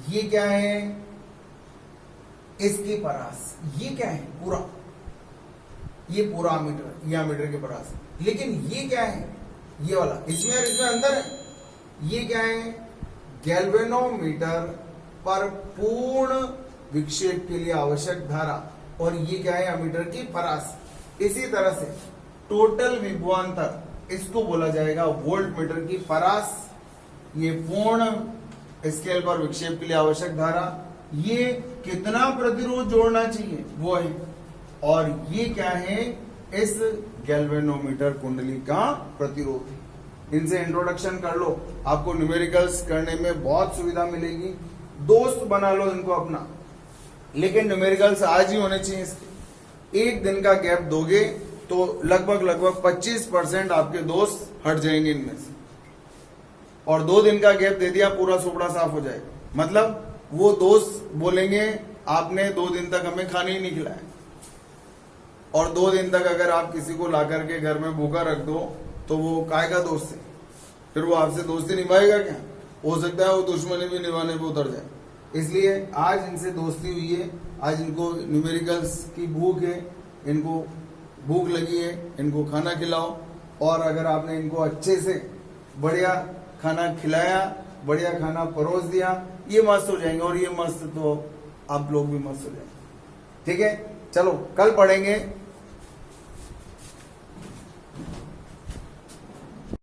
ये? क्या है? इसकी परास। ये क्या है? पूरा, ये पूरा अमीटर, ये अमीटर की परास। लेकिन ये क्या है? ये वाला, इसमें और इसमें अंदर है। ये क्या है? गैल्वेनोमीटर पर पूर्ण विक्षेप के लिए आवश्यक धारा, और ये क्या है? अमीटर की परास। इसी तरह से टोटल विभवांतर, इसको बोला जाएगा वोल्ट मीटर की परास। ये पूर्ण स्केल पर विक्षेप के लिए आवश्यक धारा, ये कितना प्रतिरोध जोड़ना चाहिए वो है, और ये क्या है? इस गैल्वेनोमीटर कुंडली का प्रतिरोध। इनसे इंट्रोडक्शन कर लो, आपको न्यूमेरिकल्स करने में बहुत सुविधा मिलेगी। दोस्त बना लो इनको अपना, लेकिन न्यूमेरिकल्स आज ही होने चाहिए इसके। एक दिन का गैप दोगे तो लगभग 25% आपके दोस्त हट जाएंगे इनमें से, और 2 दिन का गैप दे दिया पूरा सोपड़ा साफ हो जाएगा। मतलब वो दोस्त बोलेंगे आपने 2 दिन तक हमें खाने ही नहीं खिलाया, और 2 दिन तक अगर आप किसी को ला करके घर में भूखा रख दो तो वो काय का दोस्त है, फिर वो आपसे दोस्ती निभाएगा क्या? हो सकता है वो दुश्मनी भी निभाने पे उतर जाए। इसलिए आज इनसे दोस्ती हुई है, आज इनको न्यूमेरिकल्स की भूख है, इनको भूख लगी है, इनको खाना खिलाओ। और अगर आपने इनको अच्छे से बढ़िया खाना खिलाया, बढ़िया खाना परोस दिया, ये मस्त हो जाएंगे, और ये मस्त तो आप लोग भी मस्त हो जाएंगे। ठीक है, चलो कल पढ़ेंगे